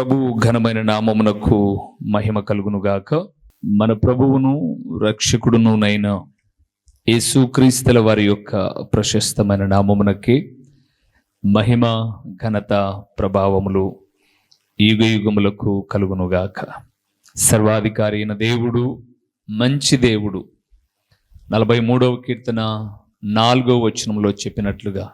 ప్రభువు ఘనమైన నామమునకు మహిమ కలుగునుగాక. మన ప్రభువును రక్షకుడునునైన యేసుక్రీస్తుల వారి యొక్క ప్రశస్తమైన నామమునకి మహిమ, ఘనత, ప్రభావములు యుగయుగములకు కలుగునుగాక. సర్వాధికారి అయిన దేవుడు, మంచి దేవుడు 43వ కీర్తన 4వ వచనంలో చెప్పినట్లుగా,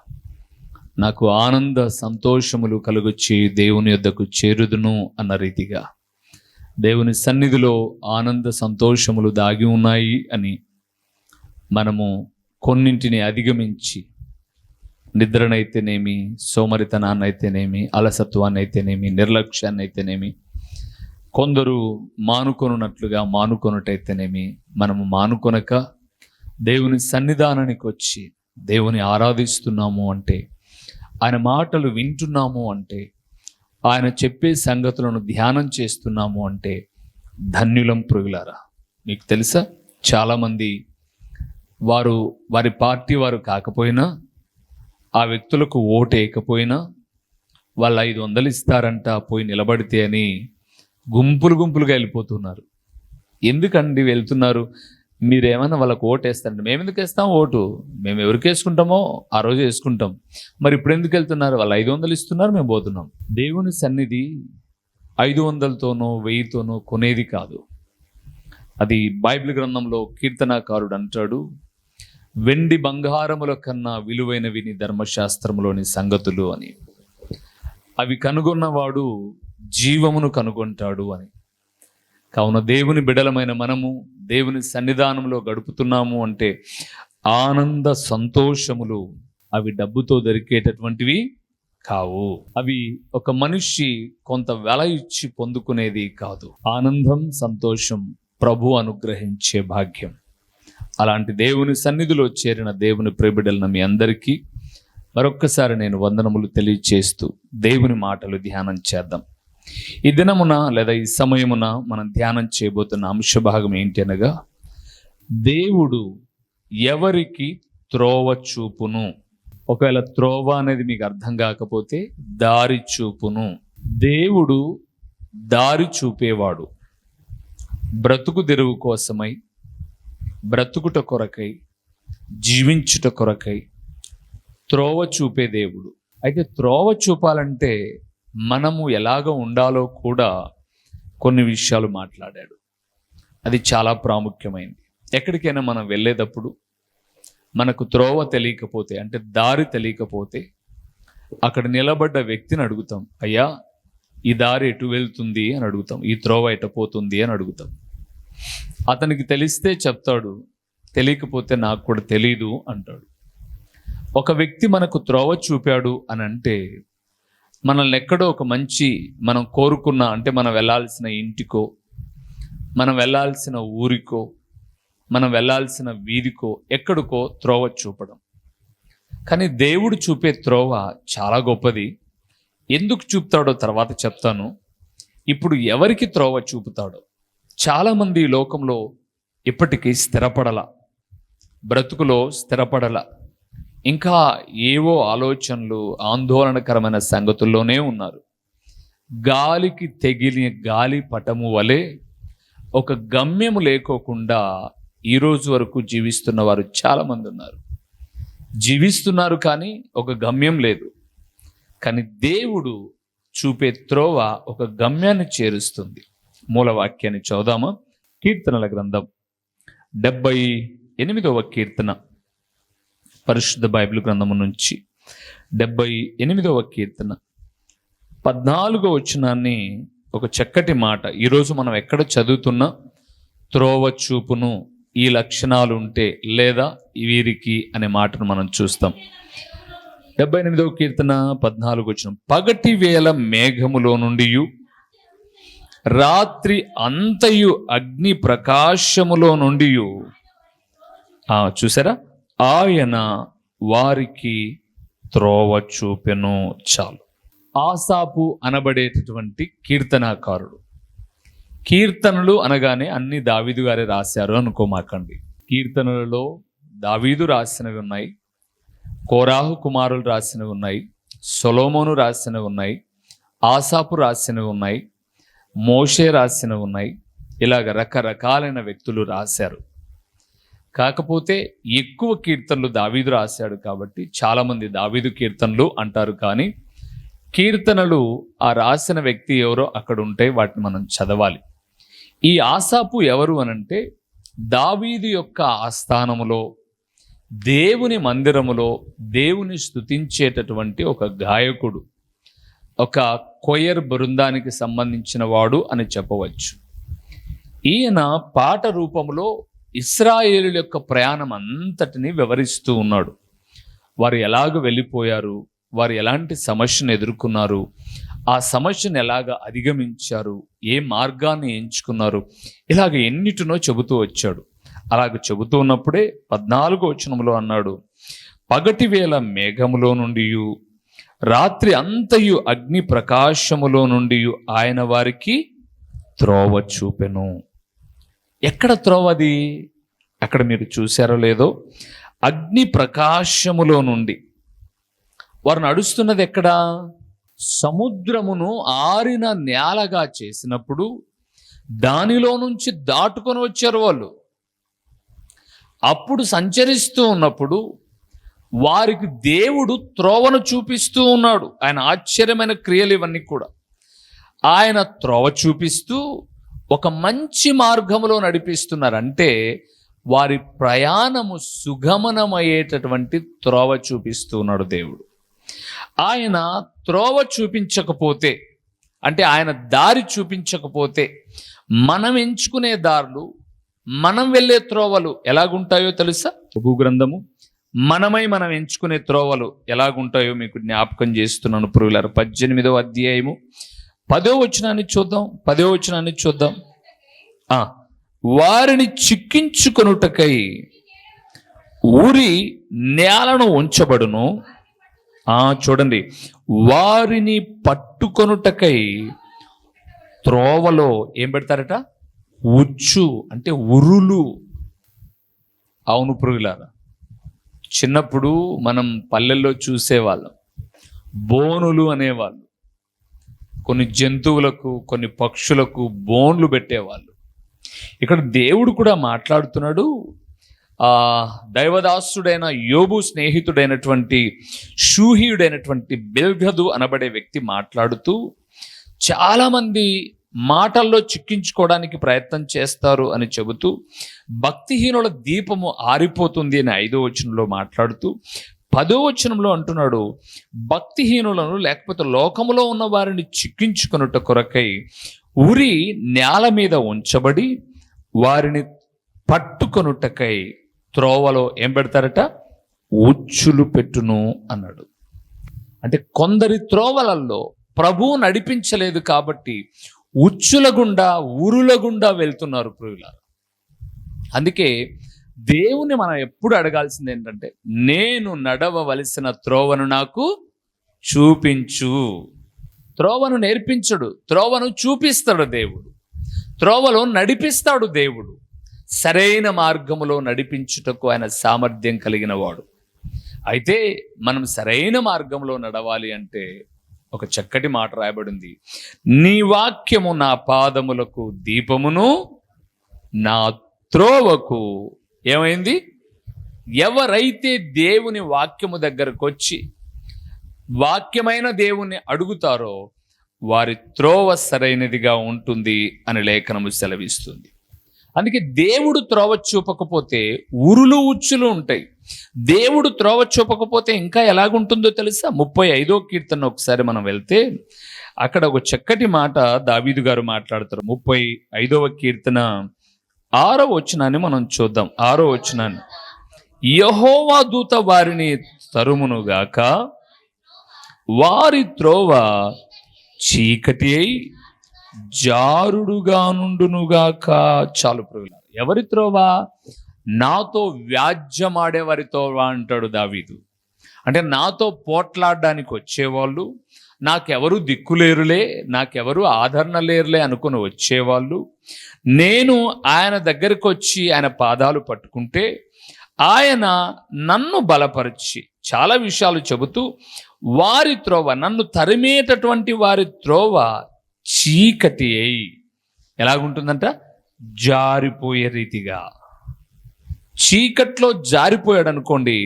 నాకు ఆనంద సంతోషములు కలుగొచ్చి దేవుని యొద్దకు చేరుదును అన్న రీతిగా దేవుని సన్నిధిలో ఆనంద సంతోషములు దాగి ఉన్నాయి అని మనము కొన్నింటిని అధిగమించి నిద్రనైతేనేమి, సోమరితనాన్నైతేనేమి, అలసత్వాన్నైతేనేమి, నిర్లక్ష్యాన్నైతేనేమి, కొందరు మానుకొనున్నట్లుగా మానుకొనుటైతేనేమి, మనము మానుకొనక దేవుని సన్నిధానానికి వచ్చి దేవుని ఆరాధిస్తున్నాము అంటే, ఆయన మాటలు వింటున్నాము అంటే, ఆయన చెప్పే సంగతులను ధ్యానం చేస్తున్నాము అంటే ధన్యులం ప్రియులారా. మీకు తెలుసా, చాలామంది వారి పార్టీ వారు కాకపోయినా, ఆ వ్యక్తులకు ఓటు వేయకపోయినా వాళ్ళు 500 ఇస్తారంట పోయి నిలబడితే అని గుంపులుగా వెళ్ళిపోతున్నారు. ఎందుకండి వెళ్తున్నారు? మీరేమన్నా వాళ్ళకు ఓటు వేస్తారండి. మేము ఎందుకు వేస్తాం ఓటు? మేము ఎవరికి వేసుకుంటామో ఆ రోజు వేసుకుంటాం. మరి ఇప్పుడు ఎందుకు వెళ్తున్నారు? వాళ్ళు 500 ఇస్తున్నారు, మేము పోతున్నాం. దేవుని సన్నిధి 500తోనో 1000తోనో కొనేది కాదు. అది బైబిల్ గ్రంథంలో కీర్తనాకారుడు అంటాడు, వెండి బంగారముల కన్నా విలువైనవి నీ ధర్మశాస్త్రములోని సంగతులు అని. అవి కనుగొన్నవాడు జీవమును కనుగొంటాడు అని. కావున దేవుని బిడలమైన మనము దేవుని సన్నిధానంలో గడుపుతున్నాము అంటే ఆనంద సంతోషములు అవి డబ్బుతో దొరికేటటువంటివి కావు. అవి ఒక మనిషి కొంత వెల ఇచ్చి పొందుకునేది కాదు. ఆనందం, సంతోషం ప్రభు అనుగ్రహించే భాగ్యం. అలాంటి దేవుని సన్నిధిలో చేరిన దేవుని ప్రియబిడ్డలను మీ అందరికీ మరొక్కసారి నేను వందనములు తెలియచేస్తూ దేవుని మాటలు ధ్యానం చేద్దాం. ఈ దినమున లేదా ఈ సమయమున మనం ధ్యానం చేయబోతున్న అంశ భాగం ఏంటి అనగా, దేవుడు ఎవరికి త్రోవ చూపును. ఒకవేళ త్రోవ అనేది మీకు అర్థం కాకపోతే దారి చూపును. దేవుడు దారి చూపేవాడు. బ్రతుకు తెరువు కోసమై, బ్రతుకుట కొరకై, జీవించుట కొరకై త్రోవ చూపే దేవుడు. అయితే త్రోవ చూపాలంటే మనము ఎలాగ ఉండాలో కూడా కొన్ని విషయాలు మాట్లాడాడు. అది చాలా ప్రాముఖ్యమైనది. ఎక్కడికైనా మనం వెళ్ళేటప్పుడు మనకు త్రోవ తెలియకపోతే, అంటే దారి తెలియకపోతే, అక్కడ నిలబడ్డ వ్యక్తిని అడుగుతాం, అయ్యా ఈ దారి ఎటు వెళ్తుంది అని అడుగుతాం, ఈ త్రోవ ఎటు పోతుంది అని అడుగుతాం. అతనికి తెలిస్తే చెప్తాడు, తెలియకపోతే నాకు కూడా తెలీదు అంటాడు. ఒక వ్యక్తి మనకు త్రోవ చూపాడు అని అంటే మనల్ని ఎక్కడో ఒక మంచి మనం కోరుకున్న, అంటే మనం వెళ్ళాల్సిన ఇంటికో, మనం వెళ్ళాల్సిన ఊరికో, మనం వెళ్ళాల్సిన వీధికో, ఎక్కడికో త్రోవ చూపడం. కానీ దేవుడు చూపే త్రోవ చాలా గొప్పది. ఎందుకు చూపుతాడో తర్వాత చెప్తాను. ఇప్పుడు ఎవరికి త్రోవ చూపుతాడో. చాలామంది ఈ లోకంలో ఇప్పటికీ స్థిరపడల, బ్రతుకులో స్థిరపడల, ఇంకా ఏవో ఆలోచనలు, ఆందోళనకరమైన సంగతుల్లోనే ఉన్నారు. గాలికి తెగిలిన గాలి పటము వలె ఒక గమ్యము లేకోకుండా ఈరోజు వరకు జీవిస్తున్న వారు చాలామంది ఉన్నారు. జీవిస్తున్నారు కానీ ఒక గమ్యం లేదు. కానీ దేవుడు చూపే త్రోవ ఒక గమ్యాన్ని చేరుస్తుంది. మూలవాక్యాన్ని చదువుదామా? కీర్తనల గ్రంథం 78వ కీర్తన, పరిశుద్ధ బైబిల్ గ్రంథము నుంచి 78వ కీర్తన 14వ వచనాన్ని, ఒక చక్కటి మాట. ఈరోజు మనం ఎక్కడ చదువుతున్నా త్రోవ చూపును, ఈ లక్షణాలు ఉంటే లేదా వీరికి అనే మాటను మనం చూస్తాం. 78వ కీర్తన 14వ వచనం, పగటి వేళ మేఘములో నుండి, రాత్రి అంతయు అగ్ని ప్రకాశములో నుండి, చూసారా, ఆయన వారికి త్రోవ చూపెను. చాలు. ఆసాపు అనబడేటటువంటి కీర్తనాకారుడు. కీర్తనలు అనగానే అన్ని దావీదు గారే రాశారు అనుకోమాకండి. కీర్తనలలో దావీదు రాసినవి ఉన్నాయి, కోరాహు కుమారులు రాసినవి ఉన్నాయి, సొలొమోను రాసినవి ఉన్నాయి, ఆసాపు రాసినవి ఉన్నాయి, మోషే రాసినవి ఉన్నాయి. ఇలాగ రకరకాలైన వ్యక్తులు రాశారు. కాకపోతే ఎక్కువ కీర్తనలు దావీదు రాశాడు కాబట్టి చాలామంది దావీదు కీర్తనలు అంటారు. కానీ కీర్తనలు ఆ రాసిన వ్యక్తి ఎవరో అక్కడ ఉంటే వాటిని మనం చదవాలి. ఈ ఆసాపు ఎవరు అనంటే దావీదు యొక్క ఆస్థానములో, దేవుని మందిరములో దేవుని స్తుతించేటటువంటి ఒక గాయకుడు, ఒక కొయర్ బృందానికి సంబంధించిన వాడు అని చెప్పవచ్చు. ఈయన పాట రూపంలో ఇశ్రాయేలు యొక్క ప్రయాణం అంతటిని వివరిస్తూ ఉన్నాడు. వారు ఎలాగ వెళ్ళిపోయారు, వారు ఎలాంటి సమస్యను ఎదుర్కొన్నారు, ఆ సమస్యను ఎలాగ అధిగమించారు, ఏ మార్గాన్ని ఎంచుకున్నారు, ఇలాగ ఎన్నిటినో చెబుతూ వచ్చాడు. అలాగ చెబుతూ ఉన్నప్పుడే 14వ వచనంలో అన్నాడు, పగటి వేళ మేఘములో నుండి రాత్రి అంతయు అగ్ని ప్రకాశములో నుండి ఆయన వారికి త్రోవ చూపెను. ఎక్కడ త్రోవది? అక్కడ మీరు చూశారో లేదో, అగ్ని ప్రకాశములో నుండి. వారు నడుస్తున్నది ఎక్కడ? సముద్రమును ఆరిన నేలగా చేసినప్పుడు దానిలో నుంచి దాటుకొని వచ్చారు వాళ్ళు. అప్పుడు సంచరిస్తూ ఉన్నప్పుడు వారికి దేవుడు త్రోవను చూపిస్తూ ఉన్నాడు. ఆయన ఆశ్చర్యమైన క్రియలు ఇవన్నీ కూడా. ఆయన త్రోవ చూపిస్తూ ఒక మంచి మార్గంలో నడిపిస్తున్నారు. అంటే వారి ప్రయాణము సుగమనమయ్యేటటువంటి త్రోవ చూపిస్తూ ఉన్నాడు దేవుడు. ఆయన త్రోవ చూపించకపోతే, అంటే ఆయన దారి చూపించకపోతే, మనం ఎంచుకునే దారులు, మనం వెళ్ళే త్రోవలు ఎలాగుంటాయో తెలుసా? యోబు గ్రంథము మనం ఎంచుకునే త్రోవలు ఎలాగుంటాయో మీకు జ్ఞాపకం చేస్తున్నాను ప్రియులారా. 18వ అధ్యాయము 10వ వచనాన్ని చూద్దాం. వారిని చిక్కించుకొనుటకై ఊరి నేలను ఉంచబడును. చూడండి, వారిని పట్టుకొనుటకై త్రోవలో ఏం పెడతారట? ఉచ్చు, అంటే ఉరులు. అవును ప్రియులారా, చిన్నప్పుడు మనం పల్లెల్లో చూసేవాళ్ళం, బోనులు అనేవాళ్ళు. కొన్ని జంతువులకు, కొన్ని పక్షులకు బోన్లు పెట్టేవాళ్ళు. ఇక్కడ దేవుడు కూడా మాట్లాడుతున్నాడు. దైవదాసుడైన యోబు స్నేహితుడైనటువంటి షూహీయుడైనటువంటి బిల్గదు అనబడే వ్యక్తి మాట్లాడుతూ, చాలామంది మాటల్లో చిక్కించుకోవడానికి ప్రయత్నం చేస్తారు అని చెబుతూ, భక్తిహీనుల దీపము ఆరిపోతుంది అని 5వ వచనంలో మాట్లాడుతూ, 10వ వచనంలో అంటున్నాడు, భక్తిహీనులను లేకపోతే లోకములో ఉన్న వారిని చిక్కించుకొనుట కొరకై ఉరి నేల మీద ఉంచబడి వారిని పట్టుకొనుటకై త్రోవలో ఏం పెడతారట? ఉచ్చులు పెట్టును అన్నాడు. అంటే కొందరి త్రోవలలో ప్రభువు నడిపించలేదు కాబట్టి ఉచ్చుల గుండా, ఉరుల గుండా వెళ్తున్నారు ప్రియులారా. అందుకే దేవుని మనం ఎప్పుడు అడగాల్సింది ఏంటంటే, నేను నడవవలసిన త్రోవను నాకు చూపించు. త్రోవను నేర్పించడు, త్రోవను చూపిస్తాడు దేవుడు, త్రోవలో నడిపిస్తాడు దేవుడు. సరైన మార్గములో నడిపించుటకు ఆయన సామర్థ్యం కలిగిన వాడు. అయితే మనం సరైన మార్గంలో నడవాలి అంటే ఒక చక్కటి మాట రాయబడింది, నీ వాక్యము నా పాదములకు దీపమును నా త్రోవకు ఏమైంది? ఎవరైతే దేవుని వాక్యము దగ్గరకు వచ్చి వాక్యమైన దేవుణ్ణి అడుగుతారో వారి త్రోవ సరైనదిగా ఉంటుంది అని లేఖనము సెలవిస్తుంది. అందుకే దేవుడు త్రోవ చూపకపోతే ఉరులు ఉచ్చులు ఉంటాయి. దేవుడు త్రోవ చూపకపోతే ఇంకా ఎలాగుంటుందో తెలుసా? 35వ కీర్తన ఒకసారి మనం వెళ్తే అక్కడ ఒక చక్కటి మాట దావీదు గారు మాట్లాడతారు. 35వ కీర్తన 6వ వచనాన్ని మనం చూద్దాం. 6వ వచనాన్ని, యెహోవా దూత వారిని తరుమునుగాక, వారి త్రోవ చీకటి అయి జారుడుగా నుండునుగాక. చాలు ప్రియులారా, ఎవరి త్రోవ? నాతో వ్యాజ్యమాడే వారి త్రోవ అంటాడు దావీదు. అంటే నాతో పోట్లాడడానికి వచ్చేవాళ్ళు, నాకెవరు దిక్కులేరులే, నాకెవరు ఆదరణ లేరులే అనుకుని వచ్చేవాళ్ళు, నేను ఆయన దగ్గరకు వచ్చి ఆయన పాదాలు పట్టుకుంటే ఆయన నన్ను బలపరిచి చాలా విషయాలు చెబుతూ వారి త్రోవ, నన్ను తరిమేటటువంటి వారి త్రోవ చీకటి అయి ఎలాగుంటుందంట, జారిపోయే రీతిగా. చీకట్లో జారిపోయాడు అనుకోండి,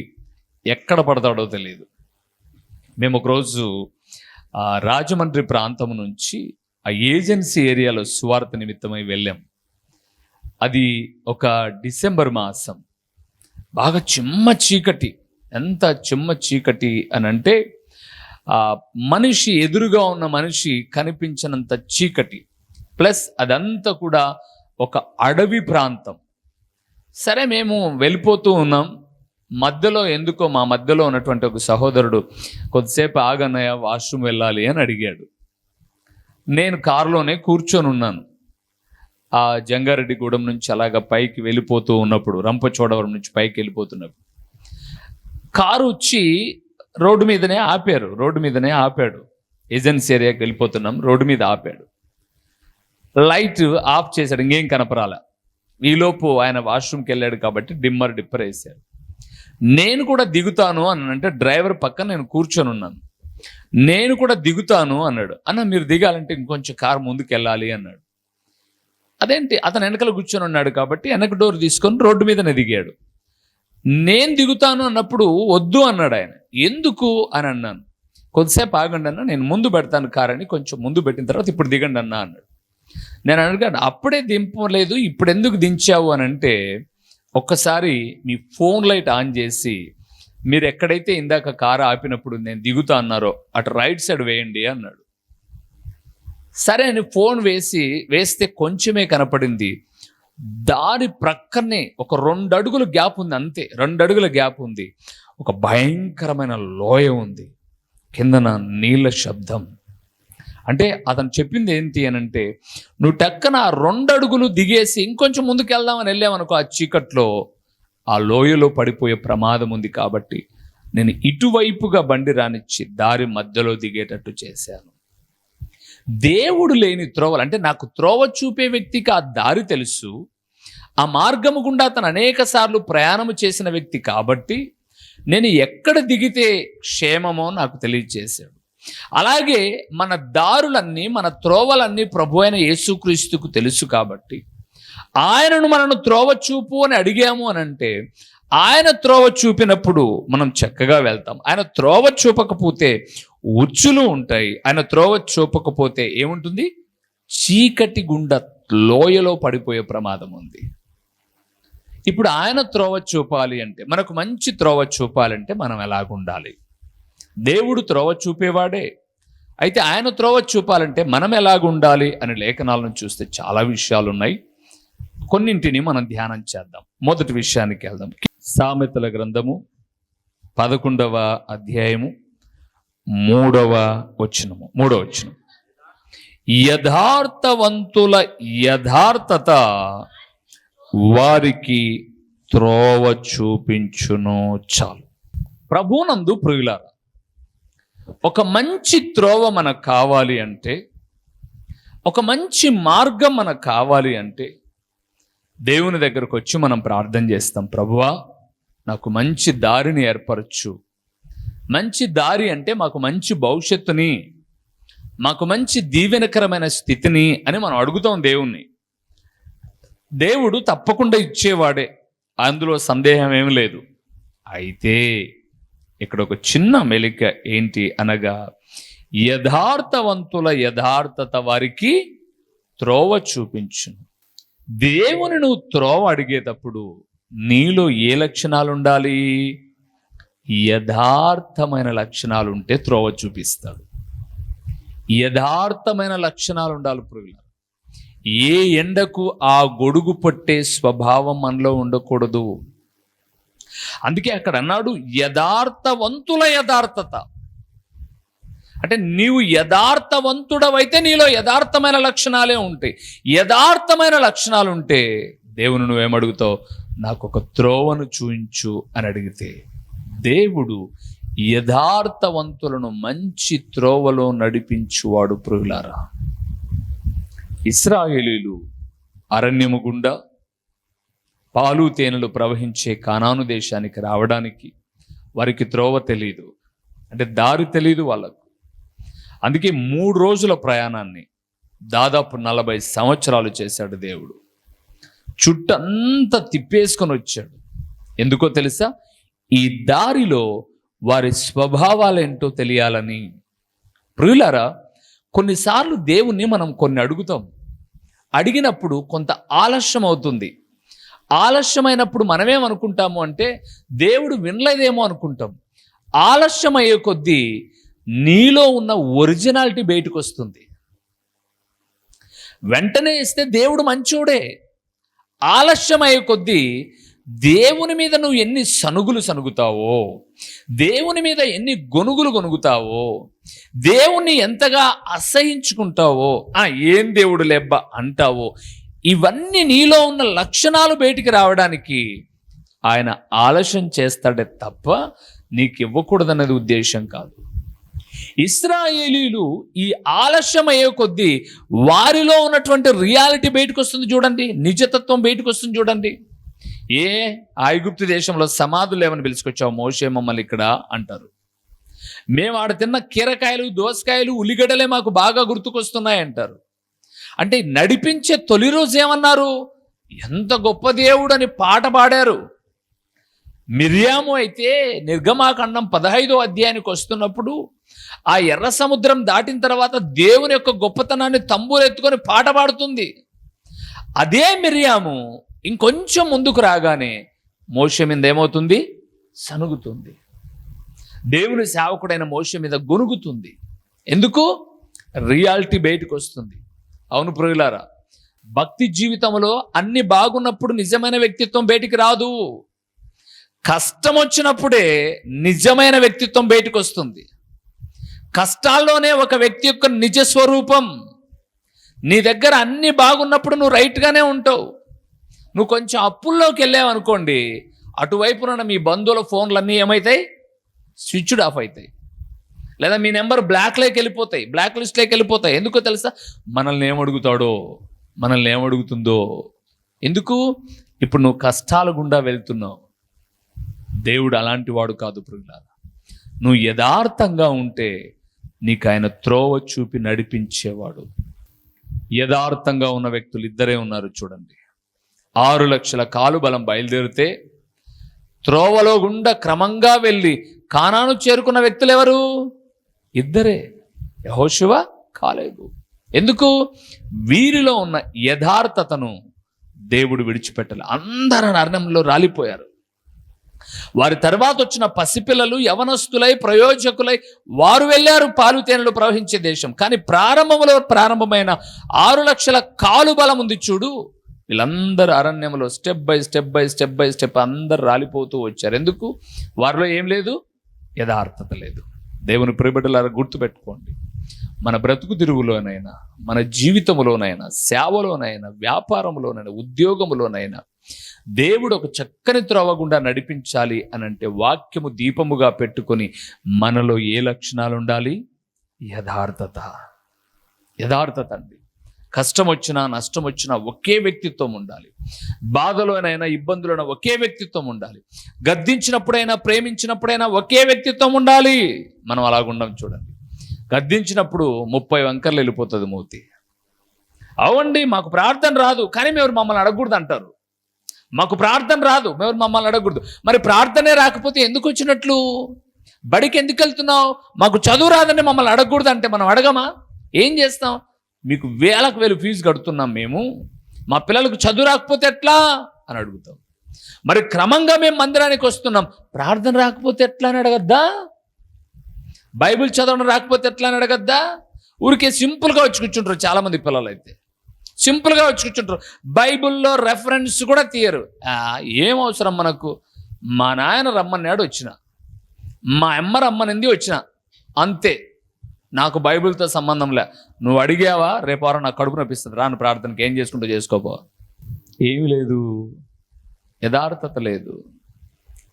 ఎక్కడ పడతాడో తెలియదు. మేము ఒకరోజు రాజమండ్రి ప్రాంతం నుంచి ఆ ఏజెన్సీ ఏరియాలో సువార్త నిమిత్తమై వెళ్ళాం. అది ఒక డిసెంబర్ మాసం, బాగా చిమ్మ చీకటి. ఎంత చిమ్మ చీకటి అని అంటే మనిషి ఎదురుగా ఉన్న మనిషి కనిపించినంత చీకటి, ప్లస్ అదంతా కూడా ఒక అడవి ప్రాంతం. సరే, మేము వెళ్ళిపోతూ ఉన్నాం. మధ్యలో ఎందుకో మా మధ్యలో ఉన్నటువంటి ఒక సహోదరుడు కొద్దిసేపు ఆగన్నయ్య, వాష్రూమ్ వెళ్ళాలి అని అడిగాడు. నేను కారులోనే కూర్చొని ఉన్నాను. ఆ జంగారెడ్డిగూడెం నుంచి అలాగ పైకి వెళ్ళిపోతూ ఉన్నప్పుడు, రంపచోడవరం నుంచి పైకి వెళ్ళిపోతున్నప్పుడు కారు వచ్చి రోడ్డు మీదనే ఆపాడు. ఏజెన్సీ ఏరియాకి వెళ్ళిపోతున్నాం, రోడ్డు మీద ఆపాడు. లైట్ ఆఫ్ చేశాడు, ఇంకేం కనపరాల. ఈలోపు ఆయన వాష్రూమ్కి వెళ్ళాడు కాబట్టి డిప్పర్ వేశాడు. నేను కూడా దిగుతాను అని అంటే, డ్రైవర్ పక్కన నేను కూర్చొని ఉన్నాను. నేను కూడా దిగుతాను అన్నాడు. అన్న మీరు దిగాలంటే ఇంకొంచెం కారు ముందుకు వెళ్ళాలి అన్నాడు. అదేంటి, అతను వెనకలు కూర్చొని ఉన్నాడు కాబట్టి వెనక డోర్ తీసుకొని రోడ్డు మీదనే దిగాడు. నేను దిగుతాను అన్నప్పుడు వద్దు అన్నాడు ఆయన. ఎందుకు అని అన్నాను. కొద్దిసేపు ఆగండి అన్న, నేను ముందు పెడతాను కారు అని, కొంచెం ముందు పెట్టిన తర్వాత ఇప్పుడు దిగండి అన్న అన్నాడు. నేను అడిగాను, అప్పుడే దింపలేదు, ఇప్పుడు ఎందుకు దించావు అని అంటే, ఒక్కసారి మీ ఫోన్ లైట్ ఆన్ చేసి మీరు ఎక్కడైతే ఇందాక కారు ఆపినప్పుడు నేను దిగుతా అన్నారో అటు రైట్ సైడ్ వేయండి అన్నాడు. సరే అని ఫోన్ వేస్తే కొంచెమే కనపడింది. దారి ప్రక్కనే ఒక 2 అడుగుల గ్యాప్ ఉంది, అంతే 2 అడుగుల గ్యాప్ ఉంది. ఒక భయంకరమైన లోయ ఉంది, కిందన నీళ్ళ శబ్దం. అంటే అతను చెప్పింది ఏంటి అని అంటే, నువ్వు టక్కన 2 అడుగులు దిగేసి ఇంకొంచెం ముందుకు వెళ్దామని వెళ్ళామనుకో, ఆ చీకట్లో ఆ లోయలో పడిపోయే ప్రమాదం ఉంది. కాబట్టి నేను ఇటువైపుగా బండి రానిచ్చి దారి మధ్యలో దిగేటట్టు చేశాను. దేవుడు లేని త్రోవలు, అంటే నాకు త్రోవ చూపే వ్యక్తికి ఆ దారి తెలుసు, ఆ మార్గము గుండా అతను అనేక సార్లు ప్రయాణము చేసిన వ్యక్తి కాబట్టి నేను ఎక్కడ దిగితే క్షేమమో నాకు తెలియజేశాడు. అలాగే మన దారులన్నీ, మన త్రోవలన్నీ ప్రభు అయిన యేసుక్రీస్తుకు తెలుసు కాబట్టి ఆయనను మనను త్రోవ చూపు అని అడిగాము అని అంటే, ఆయన త్రోవ చూపినప్పుడు మనం చక్కగా వెళ్తాం. ఆయన త్రోవ చూపకపోతే ఉచ్చులు ఉంటాయి. ఆయన త్రోవ చూపకపోతే ఏముంటుంది, చీకటి గుండా లోయలో పడిపోయే ప్రమాదం ఉంది. ఇప్పుడు ఆయన త్రోవ చూపాలి అంటే, మనకు మంచి త్రోవ చూపాలంటే మనం ఎలాగుండాలి? దేవుడు త్రోవ చూపేవాడే. అయితే ఆయన త్రోవ చూపాలంటే మనం ఎలాగుండాలి అని లేఖనాలను చూస్తే చాలా విషయాలు ఉన్నాయి. కొన్నింటిని మనం ధ్యానం చేద్దాం. మొదటి విషయానికి వెళ్దాం. సామెతల గ్రంథము 11వ అధ్యాయము 3వ వచనము. యథార్థవంతుల యథార్థత వారికి త్రోవ చూపించును చాలు. ప్రభునందు ప్రియులారా, ఒక మంచి త్రోవ మనకు కావాలి అంటే, ఒక మంచి మార్గం మనకు కావాలి అంటే, దేవుని దగ్గరకు వచ్చి మనం ప్రార్థన చేస్తాం. ప్రభువా, నాకు మంచి దారిని ఏర్పరచు. మంచి దారి అంటే మాకు మంచి భవిష్యత్తుని, మాకు మంచి దీవెనకరమైన స్థితిని అని మనం అడుగుతాం దేవుణ్ణి. దేవుడు తప్పకుండా ఇచ్చేవాడే, అందులో సందేహం ఏమి లేదు. అయితే ఇక్కడ ఒక చిన్న మెలిక ఏంటి అనగా, యథార్థవంతుల యథార్థత వారికి త్రోవ చూపించును. దేవుని నువ్వు త్రోవ అడిగేటప్పుడు నీలో ఏ లక్షణాలు ఉండాలి? యథార్థమైన లక్షణాలు ఉంటే త్రోవ చూపిస్తాడు. యథార్థమైన లక్షణాలు ఉండాలి ప్రియులారా. ఏ ఎండకు ఆ గొడుగు పట్టే స్వభావం మనలో ఉండకూడదు. అందుకే అక్కడ అన్నాడు యథార్థవంతుల యథార్థత. అంటే నీవు యథార్థవంతుడవైతే నీలో యథార్థమైన లక్షణాలే ఉంటాయి. యథార్థమైన లక్షణాలు ఉంటే దేవుని నువ్వేమడుగుతావు? నాకు ఒక త్రోవను చూయించు అని అడిగితే దేవుడు యథార్థవంతులను మంచి త్రోవలో నడిపించువాడు. ప్రియులారా, ఇశ్రాయేలీయులు అరణ్యము గుండా పాలు తేనెలు ప్రవహించే కానాను దేశానికి రావడానికి వారికి త్రోవ తెలియదు, అంటే దారి తెలియదు వాళ్ళకు. అందుకే 3 రోజుల ప్రయాణాన్ని దాదాపు 40 సంవత్సరాలు చేశాడు దేవుడు. చుట్టంతా తిప్పేసుకొని వచ్చాడు. ఎందుకో తెలుసా? ఈ దారిలో వారి స్వభావాలేంటో తెలియాలని. ప్రియులారా, కొన్నిసార్లు దేవుణ్ణి మనం కొన్ని అడుగుతాం. అడిగినప్పుడు కొంత ఆలస్యం అవుతుంది. ఆలస్యమైనప్పుడు మనమేమనుకుంటాము అంటే దేవుడు వినలేదేమో అనుకుంటాం. ఆలస్యం అయ్యే కొద్దీ నీలో ఉన్న ఒరిజినాలిటీ బయటకు వస్తుంది. వెంటనే ఇస్తే దేవుడు మంచోడే. ఆలస్యం అయ్యే కొద్దీ దేవుని మీద నువ్వు ఎన్ని సనుగులు సనుగుతావో, దేవుని మీద ఎన్ని గొనుగులు గొనుగుతావో, దేవుణ్ణి ఎంతగా అసహించుకుంటావో, ఏం దేవుడు లెబ్బ అంటావో, ఇవన్నీ నీలో ఉన్న లక్షణాలు బయటికి రావడానికి ఆయన ఆలస్యం చేస్తాడే తప్ప నీకు ఇవ్వకూడదన్నది ఉద్దేశం కాదు. ఇశ్రాయేలీలు ఈ ఆలస్యం అయ్యే కొద్దీ వారిలో ఉన్నటువంటి రియాలిటీ బయటకు వస్తుంది చూడండి, నిజతత్వం బయటకు వస్తుంది చూడండి. ఐగుప్తు దేశంలో సమాధులు ఏమని పిలుచుకొచ్చావు మోషే మమ్మల్ని ఇక్కడ అంటారు. మేము ఆడ తిన్న కీరకాయలు, దోసకాయలు, ఉల్లిగడ్డలే మాకు బాగా గుర్తుకొస్తున్నాయి అంటారు. అంటే నడిపించే తొలి రోజు ఏమన్నారు? ఎంత గొప్ప దేవుడు అని పాట పాడారు. మిర్యాము అయితే నిర్గమాకాండం 15వ అధ్యాయానికి వస్తున్నప్పుడు ఆ ఎర్ర సముద్రం దాటిన తర్వాత దేవుని యొక్క గొప్పతనాన్ని తంబూరెత్తుకొని పాట పాడుతుంది. అదే మిర్యాము ఇంకొంచెం ముందుకు రాగానే మోషే మీద ఏమవుతుంది? సనుగుతుంది. దేవుని సేవకుడైన మోషే మీద గొనుగుతుంది. ఎందుకు? రియాలిటీ బయటకు వస్తుంది. అవును ప్రియులారా, భక్తి జీవితంలో అన్ని బాగున్నప్పుడు నిజమైన వ్యక్తిత్వం బయటికి రాదు. కష్టం వచ్చినప్పుడే నిజమైన వ్యక్తిత్వం బయటకు వస్తుంది. కష్టాల్లోనే ఒక వ్యక్తి యొక్క నిజ స్వరూపం. నీ దగ్గర అన్ని బాగున్నప్పుడు నువ్వు రైట్గానే ఉంటావు. నువ్వు కొంచెం అప్పుల్లోకి వెళ్ళావనుకోండి, అటువైపున మీ బంధువుల ఫోన్లన్నీ ఏమవుతాయి? స్విచ్డ్ ఆఫ్ అవుతాయి. లేదా మీ నెంబర్ బ్లాక్ లిస్ట్లోకి వెళ్ళిపోతాయి. ఎందుకో తెలుసా? మనల్ని ఏమడుగుతాడో, మనల్ని ఏమడుగుతుందో. ఎందుకు? ఇప్పుడు నువ్వు కష్టాల గుండా వెళ్తున్నావు. దేవుడు అలాంటి వాడు కాదు ప్రియులారా. నువ్వు యథార్థంగా ఉంటే నీకు ఆయన త్రోవ చూపి నడిపించేవాడు. యథార్థంగా ఉన్న వ్యక్తులు ఇద్దరే ఉన్నారు చూడండి. 6 లక్షల కాలు బలం బయలుదేరితే త్రోవలో గుండా క్రమంగా వెళ్ళి కానాను చేరుకున్న వ్యక్తులు ఎవరు? ఇద్దరే, యెహోషువ, కాలేబు. ఎందుకు? వీరిలో ఉన్న యథార్థతను దేవుడు విడిచిపెట్టాలి. అందరూ అరణ్యంలో రాలిపోయారు. వారి తర్వాత వచ్చిన పసిపిల్లలు యవనస్తులై ప్రయోజకులై వారు వెళ్ళారు పాలు తేనెలు ప్రవహించే దేశం. కానీ ప్రారంభమైన 6 లక్షల కాలు బలం ఉంది చూడు, వీళ్ళందరూ అరణ్యంలో స్టెప్ బై స్టెప్ అందరు రాలిపోతూ వచ్చారు. ఎందుకు? వారిలో ఏం లేదు? యథార్థత లేదు. దేవుని ప్రియబిడ్డలారా, గుర్తుపెట్టుకోండి, మన బ్రతుకు తిరుగులోనైనా, మన జీవితంలోనైనా, సేవలోనైనా, వ్యాపారంలోనైనా, ఉద్యోగంలోనైనా దేవుడు ఒక చక్కని త్రోవ గుండా నడిపించాలి అని అంటే వాక్యము దీపముగా పెట్టుకొని మనలో ఏ లక్షణాలు ఉండాలి? యథార్థత అండి. కష్టం వచ్చినా నష్టం వచ్చినా ఒకే వ్యక్తిత్వం ఉండాలి. బాధలోనైనా ఇబ్బందులైనా ఒకే వ్యక్తిత్వం ఉండాలి. గద్దించినప్పుడైనా ప్రేమించినప్పుడైనా ఒకే వ్యక్తిత్వం ఉండాలి. మనం అలాగుండం చూడండి. గద్దించినప్పుడు 30 వంకర్లు వెళ్ళిపోతుంది మూతి. అవండి మాకు ప్రార్థన రాదు కానీ మేము మమ్మల్ని అడగకూడదు అంటారు. మాకు ప్రార్థన రాదు, మేము మమ్మల్ని అడగకూడదు. మరి ప్రార్థనే రాకపోతే ఎందుకు వచ్చినట్లు? బడికి ఎందుకు వెళ్తున్నావు? మాకు చదువు రాదని మమ్మల్ని అడగకూడదు అంటే మనం అడగమా? ఏం చేస్తాం? మీకు వేలకు వేలు ఫీజు కడుతున్నాం మేము, మా పిల్లలకు చదువు రాకపోతే ఎట్లా అని అడుగుతాం. మరి క్రమంగా మేము మందిరానికి వస్తున్నాం, ప్రార్థన రాకపోతే ఎట్లా అని అడగద్దా? బైబిల్ చదవడం రాకపోతే ఎట్లా అని అడగద్దా? ఊరికే సింపుల్గా వచ్చి కూర్చుంటారు చాలామంది పిల్లలు. అయితే సింపుల్గా వచ్చి కూర్చుంటారు, బైబిల్లో రెఫరెన్స్ కూడా తీయరు. ఏం అవసరం మనకు? మా నాయన రమ్మన్నాడు వచ్చిన, మా అమ్మ రమ్మనింది వచ్చిన, అంతే. నాకు బైబిల్తో సంబంధం లే. నువ్వు అడిగావా, రేపారం నాకు కడుపు నొప్పిస్తుంది, రాను ప్రార్థనకి, ఏం చేసుకుంటూ చేసుకోపో. ఏమీ లేదు, యథార్థత లేదు.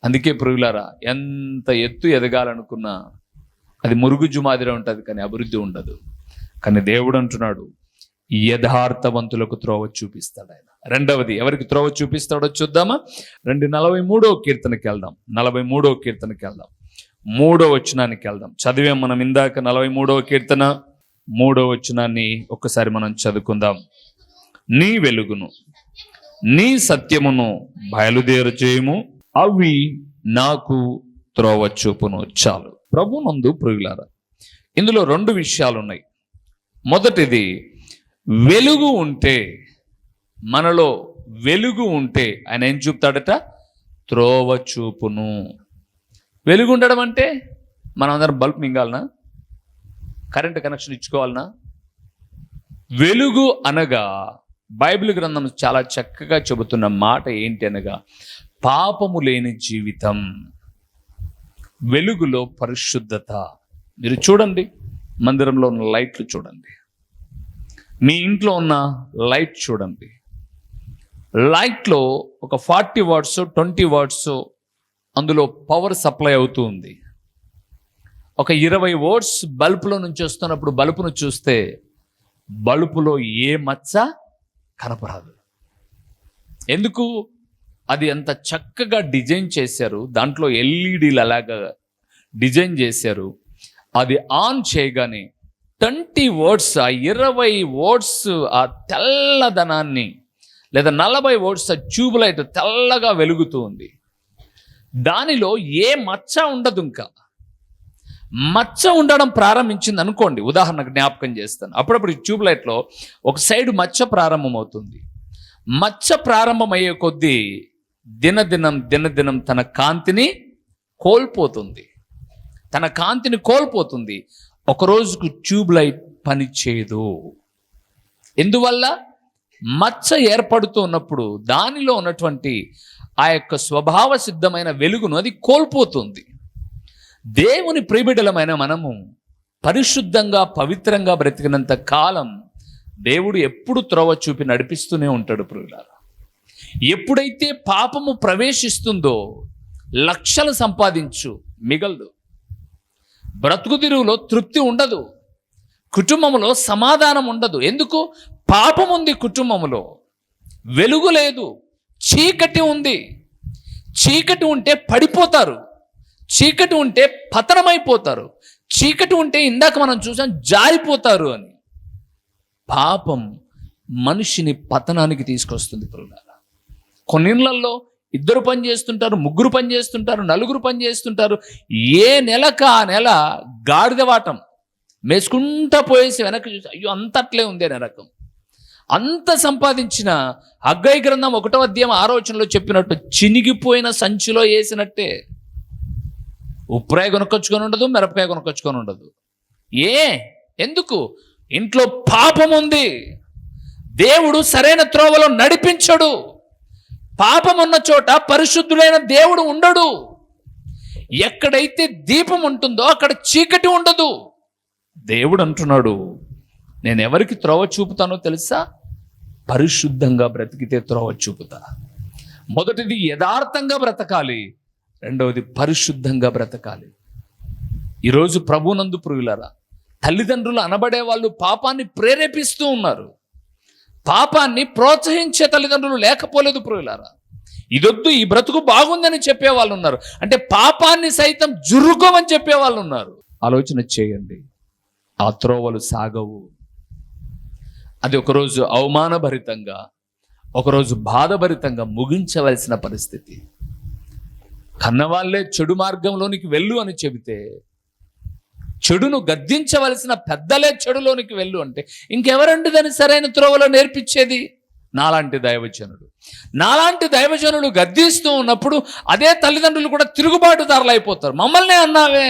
అందుకే ప్రియులారా, ఎంత ఎత్తు ఎదగాలనుకున్నా అది మురుగుజు మాదిరి ఉంటుంది కానీ అభివృద్ధి ఉండదు. కానీ దేవుడు అంటున్నాడు, యథార్థవంతులకు త్రోవ చూపిస్తాడు ఆయన. రెండవది ఎవరికి త్రోవ చూపిస్తాడో చూద్దామా? 43వ కీర్తనకి వెళ్దాం. 43వ కీర్తనకి వెళ్దాం. 3వ వచనానికి వెళ్దాం. చదివాం మనం ఇందాక 43వ కీర్తన 3వ వచనాన్ని ఒక్కసారి మనం చదువుకుందాం. నీ వెలుగును నీ సత్యమును బయలుదేరు చేయము, అవి నాకు త్రోవ చూపును. చాలు. ప్రభునందు ప్రియులారా, ఇందులో 2 విషయాలు ఉన్నాయి. మొదటిది, వెలుగు ఉంటే, మనలో వెలుగు ఉంటే ఆయన ఏం చూపుతాడట? త్రోవ చూపును. వెలుగు ఉండడం అంటే మనం అందరం బల్బ్ మింగాలనా? కరెంటు కనెక్షన్ ఇచ్చుకోవాలనా? వెలుగు అనగా బైబిల్ గ్రంథం చాలా చక్కగా చెబుతున్న మాట ఏంటి అనగా, పాపము లేని జీవితం, వెలుగులో పరిశుద్ధత. మీరు చూడండి, మందిరంలో ఉన్న లైట్లు చూడండి, మీ ఇంట్లో ఉన్న లైట్ చూడండి. లైట్లో ఒక 40 వాట్స్ 20 వాట్స్ అందులో పవర్ సప్లై అవుతూ ఉంది. ఒక 20 వాట్స్ బల్బులో నుంచి వస్తున్నప్పుడు బల్బును చూస్తే బల్బులో ఏ మచ్చ కనపరాదు. ఎందుకు? అది అంత చక్కగా డిజైన్ చేశారు. దాంట్లో ఎల్ఈడీలు అలాగా డిజైన్ చేశారు. అది ఆన్ చేయగానే 20 వాట్స్, ఆ 20 వాట్స్ ఆ తెల్లదనాన్ని, లేదా 40 వాట్స్ ఆ ట్యూబ్ లైట్ తెల్లగా వెలుగుతూ ఉంది. దానిలో ఏ మచ్చ ఉండదు. ఇంకా మచ్చ ఉండడం ప్రారంభించింది అనుకోండి, ఉదాహరణకు జ్ఞాపకం చేస్తాను. అప్పుడప్పుడు ఈ ట్యూబ్ లైట్లో ఒక సైడ్ మచ్చ ప్రారంభమవుతుంది. మచ్చ ప్రారంభమయ్యే కొద్దీ దినదినం తన కాంతిని కోల్పోతుంది. ఒక రోజుకు ట్యూబ్ లైట్ పని చేయదు. ఎందువల్ల? మచ్చ ఏర్పడుతూ ఉన్నప్పుడు దానిలో ఉన్నటువంటి ఆ యొక్క స్వభావ సిద్ధమైన వెలుగును అది కోల్పోతుంది. దేవుని ప్రియబిడ్డలమైన మనము పరిశుద్ధంగా పవిత్రంగా బ్రతికినంత కాలం దేవుడు ఎప్పుడు త్రోవ చూపి నడిపిస్తూనే ఉంటాడు. ప్రియులారా, ఎప్పుడైతే పాపము ప్రవేశిస్తుందో లక్షలు సంపాదించు మిగలదు, బ్రతుకుదిరువులో తృప్తి ఉండదు, కుటుంబంలో సమాధానం ఉండదు. ఎందుకు? పాపం ఉంది కుటుంబంలో, వెలుగు లేదు, చీకటి ఉంది. చీకటి ఉంటే పడిపోతారు, చీకటి ఉంటే పతనమైపోతారు, చీకటి ఉంటే ఇందాక మనం చూసాం జారిపోతారు అని. పాపం మనిషిని పతనానికి తీసుకొస్తుంది. ప్రియులారా, కొన్ని ఇళ్లలో 2 పని చేస్తుంటారు, 3 పని చేస్తుంటారు, 4 పని చేస్తుంటారు. ఏ నెలకు ఆ నెల గాడిదవాటం మేసుకుంటా పోయేసి వెనక్కి చూసి అయ్యో అంత అట్లే ఉంది అనే రకం. అంత సంపాదించిన హగ్గై గ్రంథం 1వ అధ్యాయం 6వ వచనంలో చెప్పినట్టు చినిగిపోయిన సంచిలో వేసినట్టే. ఉప్రాయ కొనుక్కొచ్చుకొని ఉండదు, మిరపకాయ కొనుక్కొచ్చుకొని ఉండదు. ఎందుకు? ఇంట్లో పాపం ఉంది. దేవుడు సరైన త్రోవలో నడిపించడు. పాపం ఉన్న చోట పరిశుద్ధుడైన దేవుడు ఉండడు. ఎక్కడైతే దీపం ఉంటుందో అక్కడ చీకటి ఉండదు. దేవుడు అంటున్నాడు, నేను ఎవరికి త్రోవ చూపుతానో తెలుసా? పరిశుద్ధంగా బ్రతికితే త్రోవ చూపుతా. మొదటిది యథార్థంగా బ్రతకాలి, రెండవది పరిశుద్ధంగా బ్రతకాలి. ఈరోజు ప్రభునందు ప్రియులారా, తల్లిదండ్రులు అనబడే వాళ్ళు పాపాన్ని ప్రేరేపిస్తూ ఉన్నారు. పాపాన్ని ప్రోత్సహించే తల్లిదండ్రులు లేకపోలేదు ప్రియులారా. ఇదొద్దు, ఈ బ్రతుకు బాగుందని చెప్పేవాళ్ళు ఉన్నారు. అంటే పాపాన్ని సైతం జురుకోమని చెప్పేవాళ్ళు ఉన్నారు. ఆలోచన చేయండి, ఆ త్రోవలు సాగవు. అది ఒకరోజు అవమానభరితంగా, ఒకరోజు బాధభరితంగా ముగించవలసిన పరిస్థితి. కన్నవాళ్లే చెడు మార్గంలోనికి వెళ్ళు అని చెబితే, చెడును గద్దించవలసిన పెద్దలే చెడులోనికి వెళ్ళు అంటే ఇంకెవరండి దాన్ని సరైన త్రోవలో నేర్పించేది? నాలాంటి దైవజనులు గద్దిస్తూ ఉన్నప్పుడు అదే తల్లిదండ్రులు కూడా తిరుగుబాటుదారులు అయిపోతారు. మమ్మల్ని అన్నావే,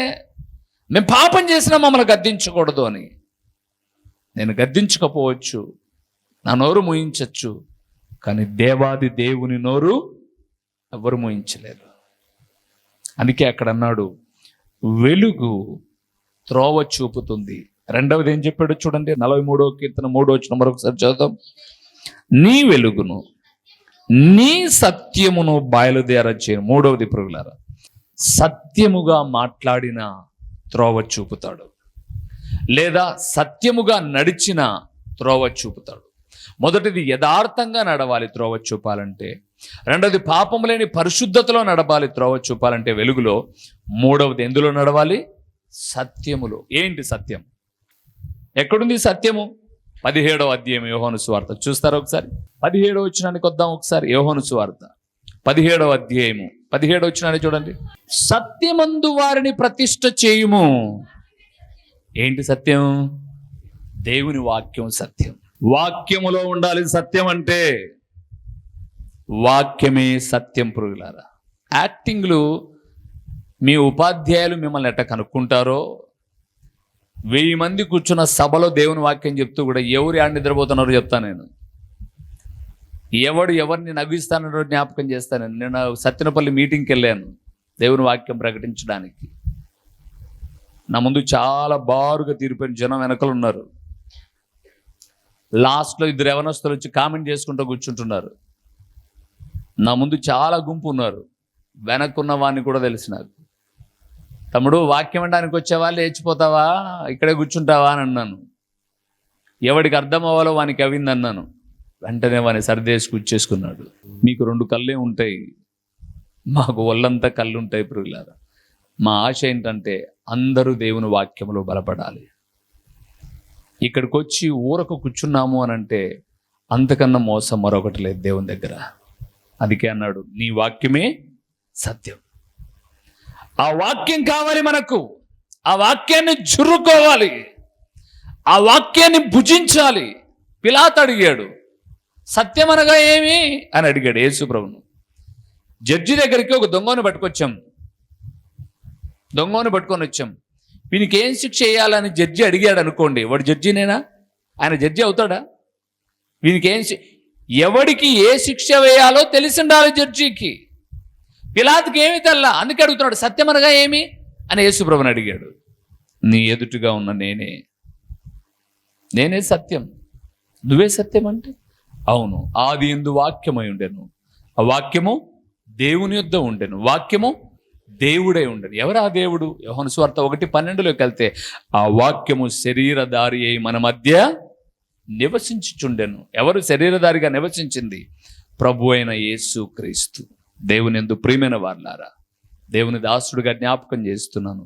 మేము పాపం చేసినా మమ్మల్ని గద్దించకూడదు అని. నేను గద్దించకపోవచ్చు, నా నోరు మూయించచ్చు, కానీ దేవాది దేవుని నోరు ఎవరు మూయించలేరు. అందుకే అక్కడ అన్నాడు, వెలుగు త్రోవ చూపుతుంది. రెండవది ఏం చెప్పాడు చూడండి, 43వ కీర్తన 3వ వచనం మరొకసారి చదువుదాం. నీ వెలుగును నీ సత్యమును బయలుదేరచేయను. 3వది ప్రియులారా, సత్యముగా మాట్లాడిన త్రోవ చూపుతాడు, లేదా సత్యముగా నడిచిన త్రోవ చూపుతాడు. మొదటిది యథార్థంగా నడవాలి త్రోవ చూపాలంటే. రెండవది పాపం లేని పరిశుద్ధతలో నడవాలి త్రోవ చూపాలంటే వెలుగులో. మూడవది ఎందులో నడవాలి? సత్యములో. ఏంటి సత్యం? ఎక్కడుంది సత్యము? 17వ అధ్యాయం యోహాను సువార్త చూస్తారా ఒకసారి? 17వ వచనానికి వద్దాం ఒకసారి. యోహాను సువార్త 17వ అధ్యాయము 17వ వచనాన్ని చూడండి. సత్యమందు వారిని ప్రతిష్ఠ చేయుము. ఏంటి సత్యం? దేవుని వాక్యం సత్యం. వాక్యములో ఉండాలి సత్యం అంటే. వాక్యమే సత్యం పురుగులారా. యాక్టింగ్లు మీ ఉపాధ్యాయులు మిమ్మల్ని ఎట్ట కనుక్కుంటారో, 1000 మంది కూర్చున్న సభలో దేవుని వాక్యం చెప్తూ కూడా ఎవరు ఆడ నిద్రపోతున్నారో చెప్తాను నేను. ఎవరిని నవ్విస్తానో జ్ఞాపకం చేస్తాను. నేను సత్యనపల్లి మీటింగ్కి వెళ్ళాను దేవుని వాక్యం ప్రకటించడానికి. నా ముందు చాలా బారుగా తీరిపోయిన జనం వెనకలు ఉన్నారు. లాస్ట్లో 2 యవనస్తులు వచ్చి కామెంట్ చేసుకుంటూ కూర్చుంటున్నారు. నా ముందు చాలా గుంపు ఉన్నారు. వెనక్కున్న వాడిని కూడా తెలుసు నాకు. తమ్ముడు, వాక్యం అనడానికి వచ్చావా, లేచిపోతావా, ఇక్కడే కూర్చుంటావా అని అన్నాను. ఎవడికి అర్థం అవ్వాలో వానికి అవింది అన్నాను. వెంటనే వాని సరిదేసి కూర్చేసుకున్నాడు. మీకు 2 కళ్ళే ఉంటాయి, మాకు ఒళ్ళంతా కళ్ళు ఉంటాయి పురుగులారా. మా ఆశ ఏంటంటే అందరూ దేవుని వాక్యంలో బలపడాలి. ఇక్కడికి వచ్చి ఊరకు కూర్చున్నాము అని అంటే అంతకన్నా మోసం మరొకటి లేదు దేవుని దగ్గర. అందుకే అన్నాడు, నీ వాక్యమే సత్యం. ఆ వాక్యం కావాలి మనకు. ఆ వాక్యాన్ని జుర్రుకోవాలి, ఆ వాక్యాన్ని భుజించాలి. పిలాతు అడిగాడు, సత్యం అనగా ఏమి అని అడిగాడు యేసు ప్రభువును. జడ్జి దగ్గరికి ఒక దొంగను పట్టుకొని వచ్చాం. వీనికి ఏం శిక్ష వేయాలని జడ్జి అడిగాడు అనుకోండి, వాడు జడ్జినేనా? ఆయన జడ్జి అవుతాడా? వీనికి ఎవడికి ఏ శిక్ష వేయాలో తెలిసి ఉండాలి జడ్జికి. పిలాతుకి ఏమి తెల్లా, అందుకే అడుగుతున్నాడు, సత్యం అనగా ఏమి అని యేసు ప్రభువుని అడిగాడు. నీ ఎదుటిగా ఉన్న నేనే సత్యం, నువ్వే సత్యం అంటే అవును. ఆది యందు వాక్యమై ఉండెను, ఆ వాక్యము దేవుని యొద్ద ఉండెను, వాక్యము దేవుడై ఉండెను. ఎవరు ఆ దేవుడు? యోహాను సువార్త 1:12లోకి వెళ్తే, ఆ వాక్యము శరీరధారి అయి మన మధ్య నివసించుచుండెను. ఎవరు శరీరధారిగా నివసించింది? ప్రభు అయిన యేసు క్రీస్తు. దేవుని యందు ప్రియమైన వారలారా, దేవుని దాసుడుగా జ్ఞాపకం చేస్తున్నాను.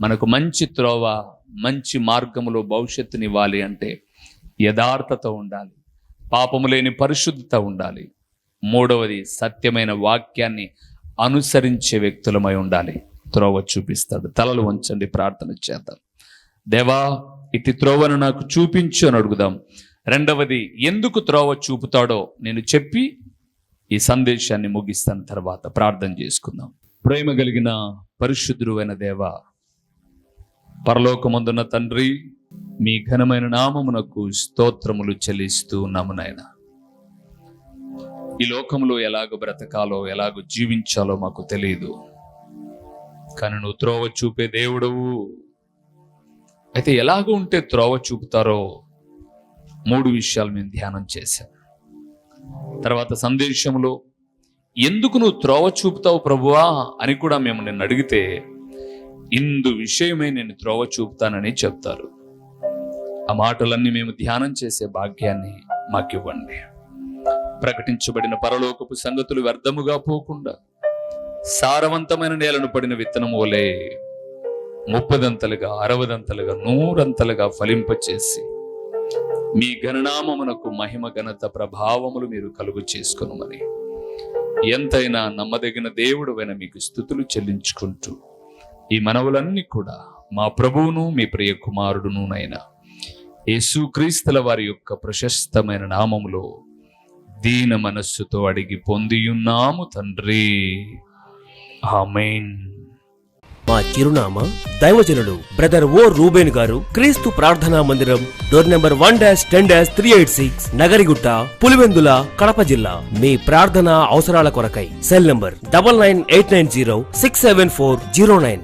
మనకు మంచి త్రోవ, మంచి మార్గములో భవిష్యత్తునివ్వాలి అంటే యథార్థత ఉండాలి, పాపము లేని పరిశుద్ధత ఉండాలి. మూడవది సత్యమైన వాక్యాన్ని అనుసరించే వ్యక్తులమై ఉండాలి. త్రోవ చూపిస్తాడు. తలలు వంచండి, ప్రార్థన చేద్దాం. దేవా, ఇటు త్రోవను నాకు చూపించు అని అడుగుదాం. రెండవది, ఎందుకు త్రోవ చూపుతాడో నేను చెప్పి ఈ సందేశాన్ని ముగిస్తాను. తర్వాత ప్రార్థన చేసుకుందాం. ప్రేమ కలిగిన పరిశుద్ధుడు అయిన దేవా, పరలోకమందున్న తండ్రి, మీ ఘనమైన నామమునకు స్తోత్రములు చెల్లిస్తూ ఉన్నాము నాయనా. ఈ లోకంలో ఎలాగ బ్రతకాలో, ఎలాగ జీవించాలో మాకు తెలియదు, కానీ నువ్వు త్రోవ చూపే దేవుడవు. అయితే ఎలాగ ఉంటే త్రోవ చూపుతారో 3 విషయాలు మేము ధ్యానం చేశాం. తర్వాత సందేశంలో ఎందుకు నువ్వు త్రోవ చూపుతావు ప్రభువా అని కూడా మేము నిన్ను అడిగితే, ఇందు విషయమే నేను త్రోవ చూపుతానని చెప్తారు. ఆ మాటలన్నీ మేము ధ్యానం చేసే భాగ్యాన్ని మాకివ్వండి. ప్రకటించబడిన పరలోకపు సంగతులు వ్యర్థముగా పోకుండా సారవంతమైన నేలను పడిన విత్తనం వలె 30దంతలుగా, 60దంతలుగా, 100ంతలుగా ఫలింపచేసి మీ ఘననామమునకు మహిమ, ఘనత, ప్రభావములు మీరు కలుగు చేసుకొనుమని ఎంతైనా నమ్మదగిన దేవుడవైన మీకు స్తుతులు చెల్లించుకుంటూ ఈ మనవులన్నీ కూడా మా ప్రభువును మీ ప్రియ కుమారుడును నైనా యేసుక్రీస్తుల వారి యొక్క ప్రశస్తమైన నామములో దీన మనస్సుతో అడిగి పొందియున్నాము తండ్రి, ఆమేన్. మా చిరునామా దైవజనుడు బ్రదర్ ఓ రూబేన్ గారు, క్రీస్తు ప్రార్థనా మందిరం, డోర్ నెంబర్ 1-10-386, నగరిగుట్ట, పులివెందుల, కడప జిల్లా. మీ ప్రార్థనా అవసరాల కొరకై సెల్ నంబర్ 9989067409.